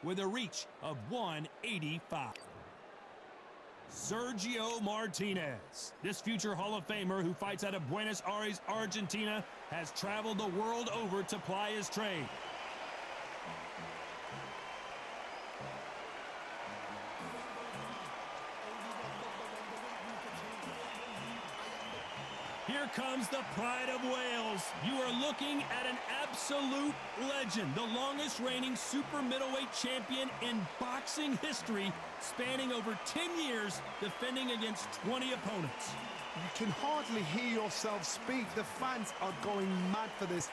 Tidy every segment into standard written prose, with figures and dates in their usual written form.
with a reach of 185. Sergio Martinez. This future Hall of Famer who fights out of Buenos Aires, Argentina, has traveled the world over to ply his trade. Here comes the pride of Wales. You are looking at an absolute legend, the longest reigning super middleweight champion in boxing history, spanning over 10 years, defending against 20 opponents. You can hardly hear yourself speak. The fans are going mad for this.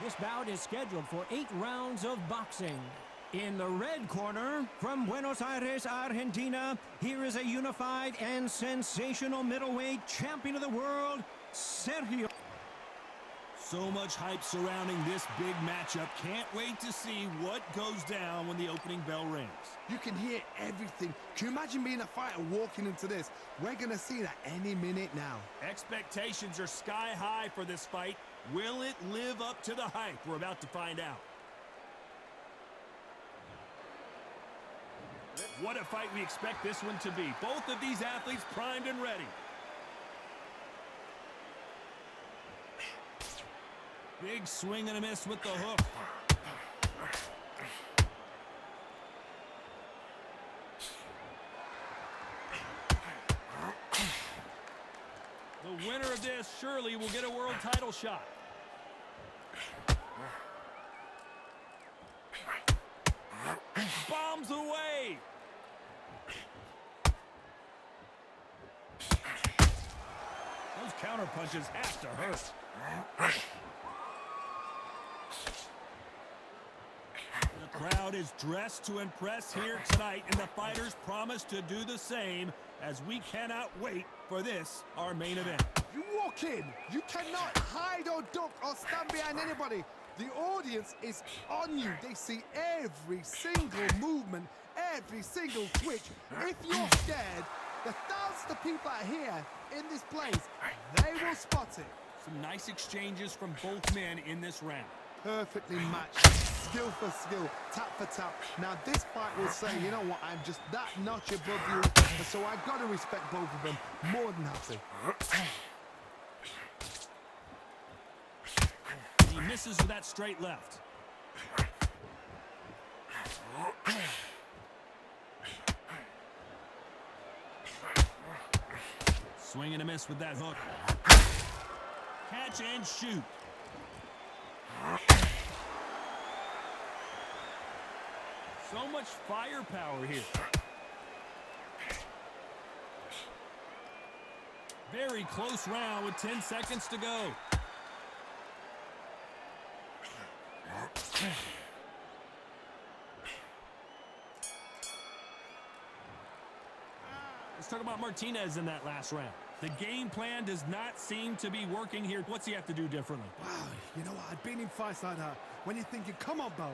This bout is scheduled for 8 rounds of boxing. In the red corner, from Buenos Aires, Argentina, here is a unified and sensational middleweight champion of the world, Sergio. So much hype surrounding this big matchup. Can't wait to see what goes down when the opening bell rings. You can hear everything. Can you imagine being a fighter walking into this? We're going to see that any minute now. Expectations are sky high for this fight. Will it live up to the hype? We're about to find out. What a fight we expect this one to be. Both of these athletes primed and ready. Big swing and a miss with the hook. The winner of this surely will get a world title shot. Bombs away. Those counter punches have to hurt. The crowd is dressed to impress here tonight, and the fighters promise to do the same, as we cannot wait for this, our main event. You walk in, you cannot hide or duck or stand behind anybody. The audience is on you. They see every single movement, every single twitch. If you're scared, the thousands of people out here in this place, they will spot it. Some nice exchanges from both men in this round. Perfectly matched, skill for skill, tap for tap. Now this fight will say, you know what, I'm just that notch above you, so I've got to respect both of them more than happy. He misses with that straight left. Swing and a miss with that hook. Catch and shoot. So much firepower here. Very close round with 10 seconds to go. Let's talk about Martinez in that last round. The game plan does not seem to be working here. What's he have to do differently? Wow, you know what? I've been in fights like that when you're thinking, come on, Bell.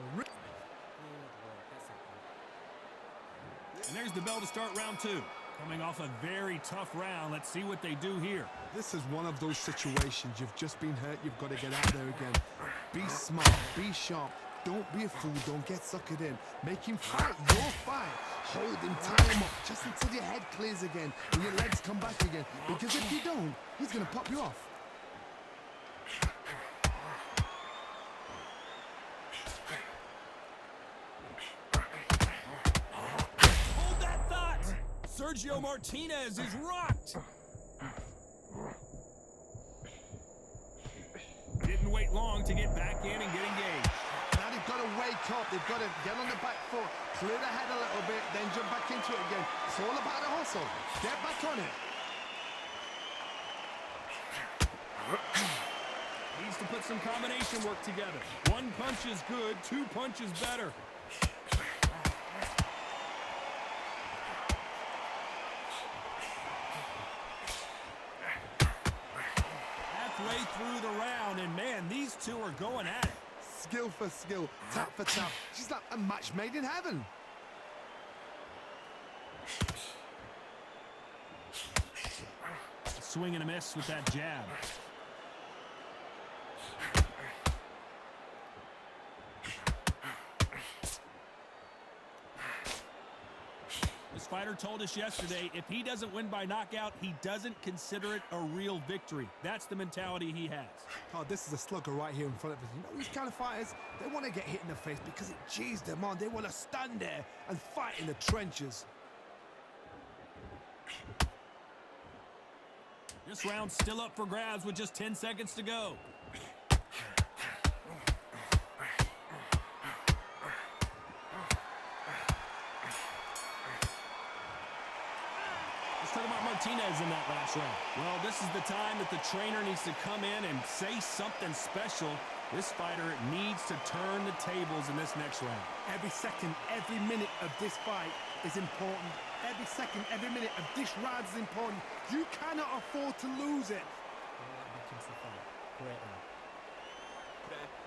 And there's the bell to start round 2. Coming off a very tough round. Let's see what they do here. This is one of those situations. You've just been hurt. You've got to get out there again. Be smart. Be sharp. Don't be a fool. Don't get suckered in. Make him fight your fight. Hold him, tie him up, just until your head clears again and your legs come back again. Because if you don't, he's going to pop you off. Hold that thought! Sergio Martinez is rocked! Didn't wait long to get back in and get engaged. Now they've got to wake up. They've got to get on the back foot, clear the head a little bit, then jump back into it again. It's all about the hustle. Get back on it. Needs to put some combination work together. One punch is good, 2 punches better. Halfway through the round, and man, these two are going at it. Skill for skill, tap for tap. She's like a match made in heaven. Swing and a miss with that jab. fighter told us yesterday, if he doesn't win by knockout, he doesn't consider it a real victory. That's the mentality he has. Oh, this is a slugger right here in front of us. You know, these kind of fighters, they want to get hit in the face because it G's them on. They want to stand there and fight in the trenches. This round's still up for grabs with just 10 seconds to go. Let's talk about Martinez in that last round. Well, this is the time that the trainer needs to come in and say something special. This fighter needs to turn the tables in this next round. Every second, every minute of this fight is important. Every second, every minute of this round is important. You cannot afford to lose it. Great round.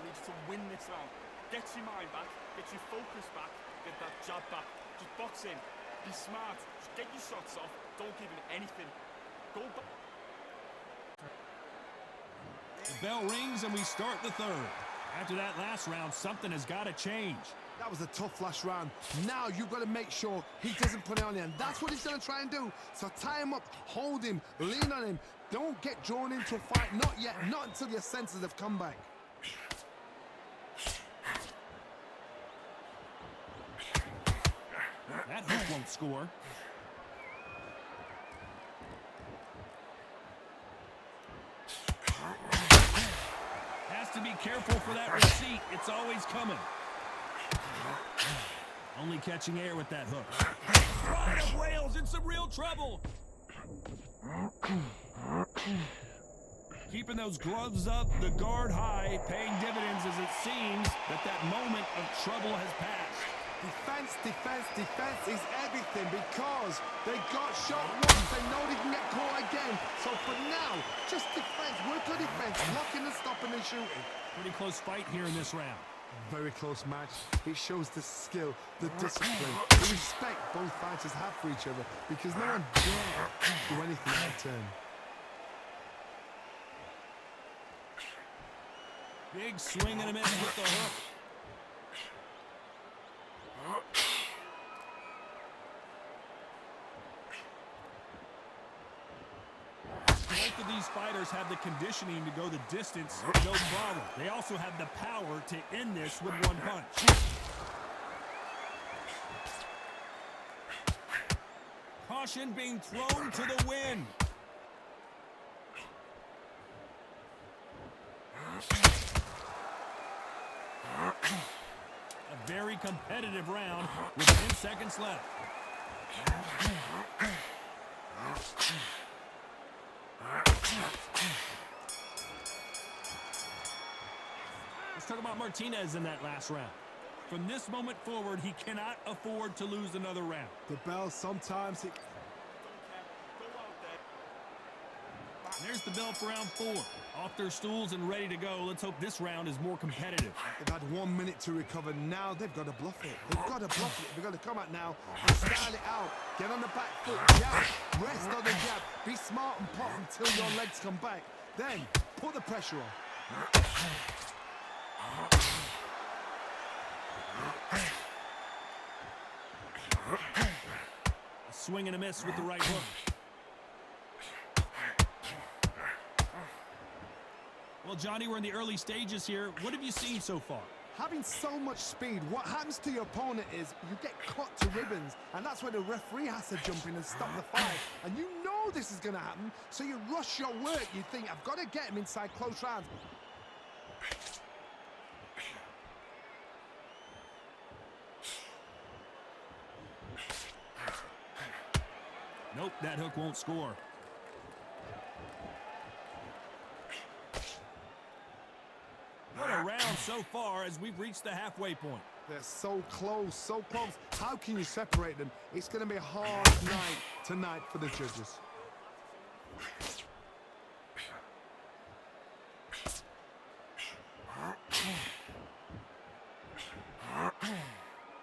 Needs to win this round. Get your mind back, get your focus back, get that jab back. Just box in, be smart, just get your shots off, don't give him anything. Go back. The bell rings and we start the third. After that last round, something has got to change. That was a tough last round. Now you've got to make sure he doesn't put it on you, and that's what he's going to try and do. So tie him up, hold him, lean on him. Don't get drawn into a fight. Not yet. Not until your senses have come back. That hook won't score. Has to be careful for that receipt. It's always coming. Only catching air with that hook. Pride of Wales in some real trouble. Keeping those gloves up, the guard high, paying dividends as it seems that moment of trouble has passed. Defense, defense, defense is everything because they got shot once. They know they can get caught again. So for now, just defense, work on defense, blocking and stopping and shooting. Pretty close fight here in this round. Very close match. It shows the skill, the discipline, the respect both fighters have for each other because no one dare do anything out of turn. Big swing and a miss with the hook. Both of these fighters have the conditioning to go the distance, no problem. They also have the power to end this with one punch. Caution being thrown to the wind. A very competitive round with 10 seconds left. Let's talk about Martinez in that last round. From this moment forward, he cannot afford to lose another round. The bell sometimes it. There's the bell for round 4. Off their stools and ready to go. Let's hope this round is more competitive. They've had 1 minute to recover. Now they've got to bluff it. They've got to bluff it. They've got to come out now and style it out. Get on the back foot, jab, rest on the jab. Be smart and pop until your legs come back. Then put the pressure on. A swing and a miss with the right hook. Well, Johnny, we're in the early stages here. What have you seen so far? Having so much speed, what happens to your opponent is you get cut to ribbons, and that's where the referee has to jump in and stop the fight. And you know this is going to happen, so you rush your work. You think, I've got to get him inside close rounds. Nope, that hook won't score. What a round so far as we've reached the halfway point. They're so close, so close. How can you separate them? It's going to be a hard night tonight for the judges.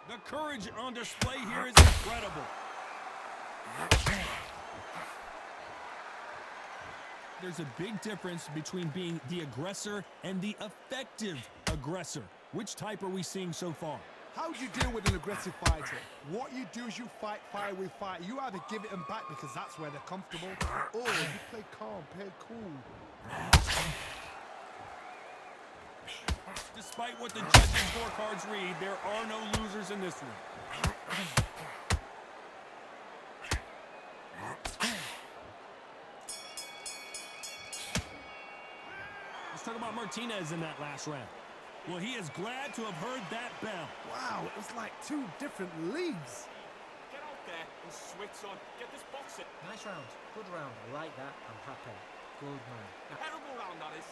The courage on display here is incredible. There's a big difference between being the aggressor and the effective aggressor. Which type are we seeing so far? How do you deal with an aggressive fighter? What you do is you fight fire with fire. You either give it them back because that's where they're comfortable, or you play calm, play cool. Despite what the judges' scorecards read, there are no losers in this one. Let's talk about Martinez in that last round. Well, he is glad to have heard that bell. Wow, it was like two different leagues. Get out there and switch on. Get this boxing. Nice round. Good round. I like that. I'm happy. Good man. Terrible round, that is.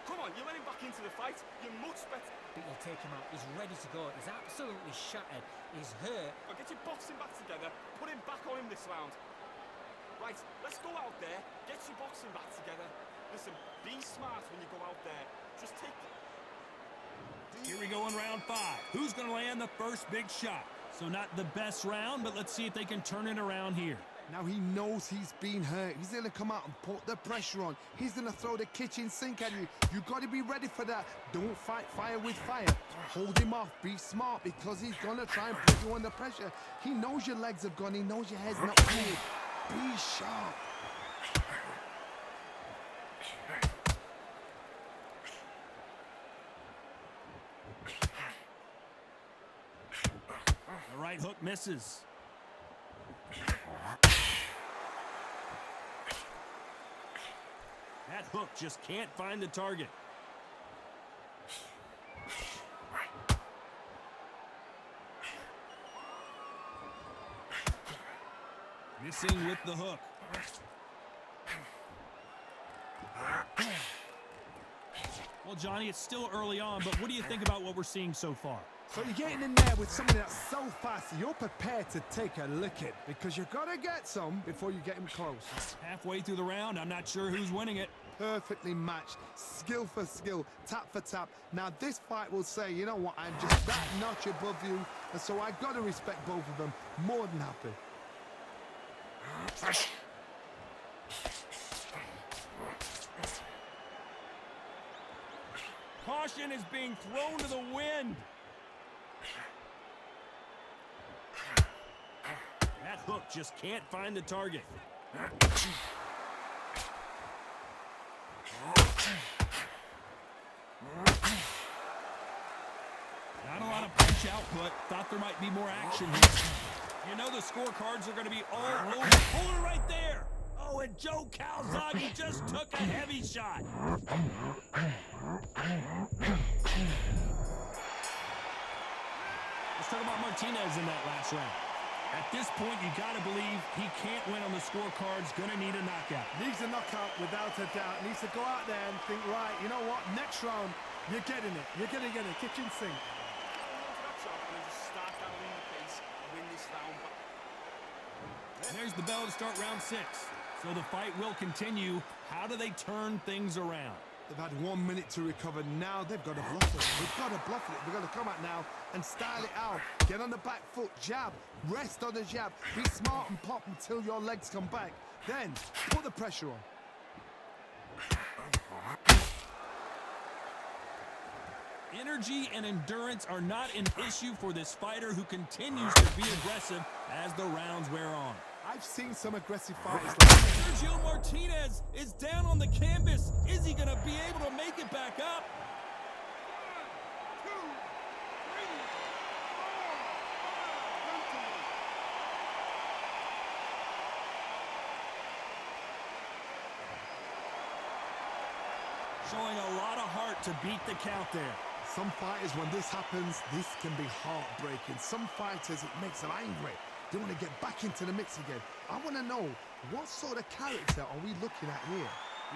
Come on, you're letting back into the fight. You're much better. But you take him out. He's ready to go. He's absolutely shattered. He's hurt. Now get your boxing back together. Put him back on him this round. Right, let's go out there. Get your boxing back together. Listen, be smart when you go out there. Just take... Here we go in round 5. Who's going to land the first big shot? So not the best round, but let's see if they can turn it around here. Now he knows he's been hurt. He's going to come out and put the pressure on. He's going to throw the kitchen sink at you. You've got to be ready for that. Don't fight fire with fire. Hold him off. Be smart because he's going to try and put you under pressure. He knows your legs have gone. He knows your head's not clear. Be sharp. The right hook misses. That hook just can't find the target. Missing with the hook. Well, Johnny, it's still early on, but what do you think about what we're seeing so far? So you're getting in there with somebody that's so fast, you're prepared to take a licking because you've got to get some before you get him close. Halfway through the round, I'm not sure who's winning it. Perfectly matched, skill for skill, tap for tap. Now this fight will say, you know what, I'm just that notch above you, and so I've got to respect both of them. More than happy. Caution is being thrown to the wind. That hook just can't find the target. Not a lot of punch output. Thought there might be more action here. You know the scorecards are going to be all over. Hold it right there. Oh, and Joe Calzaghe just took a heavy shot. Let's talk about Martinez in that last round. At this point, you got to believe he can't win on the scorecards. Going to need a knockout. Needs a knockout without a doubt. Needs to go out there and think, right, you know what, next round, you're getting it. You're going to get it. Kitchen sink. There's the bell to start round 6. So the fight will continue. How do they turn things around? They've had 1 minute to recover. Now they've got to bluff it. They've got to bluff it. They've got to come out now and style it out. Get on the back foot, jab, rest on the jab. Be smart and pop until your legs come back. Then put the pressure on. Energy and endurance are not an issue for this fighter who continues to be aggressive as the rounds wear on. I've seen some aggressive fighters like Sergio Martinez is down on the canvas. Is he going to be able to make it back up? 1, 2, 3, 4. Showing a lot of heart to beat the count there. Some fighters, when this happens, this can be heartbreaking. Some fighters, it makes them angry. They want to get back into the mix again. I want to know, what sort of character are we looking at here?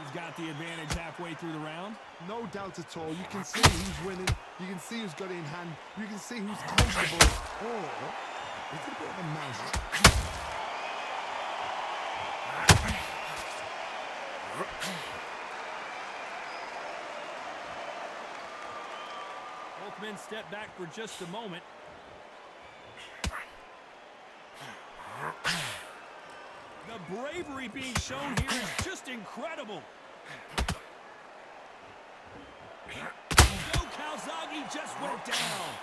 He's got the advantage halfway through the round. No doubt at all. You can see who's winning. You can see who's got it in hand. You can see who's comfortable. Or it's a bit of a mouse. Both men step back for just a moment. The bravery being shown here is just incredible. Joe Calzaghe just went down.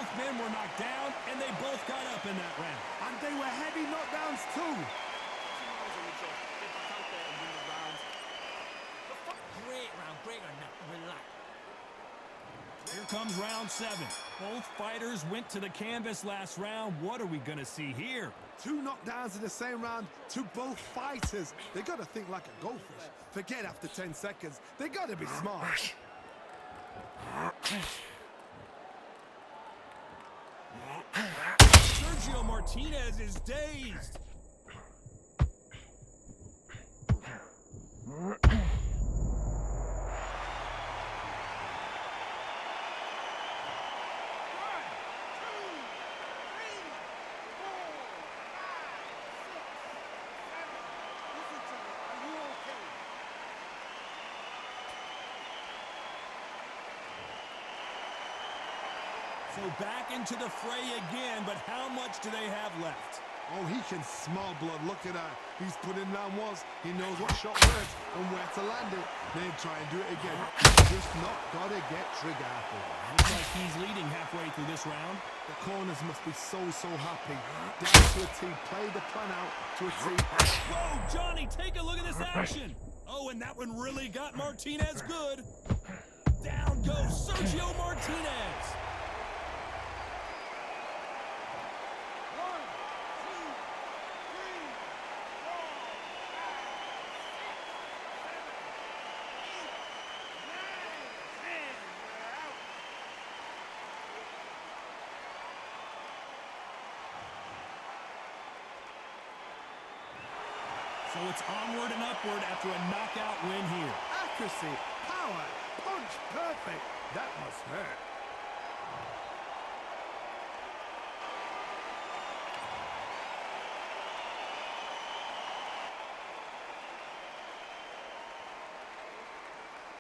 Both men were knocked down, and they both got up in that round. And they were heavy knockdowns too. Great round, great round. Now, relax. Here comes round 7. Both fighters went to the canvas last round. What are we going to see here? 2 knockdowns in the same round to both fighters. They got to think like a goldfish. Forget after 10 seconds. They got to be smart. Sergio Martinez is dazed. So back into the fray again, but how much do they have left? Oh, he can smell blood. Look at that. He's put in round once. He knows what shot works and where to land it. Then try and do it again. He's just not got to get trigger happy. Looks like he's leading halfway through this round. The corners must be so happy. Down to a T. Play the plan out to a T. Whoa, Johnny, take a look at this action. Oh, and that one really got Martinez good. Down goes Sergio Martinez. So it's onward and upward after a knockout win here. Accuracy, power, punch, perfect. That must hurt.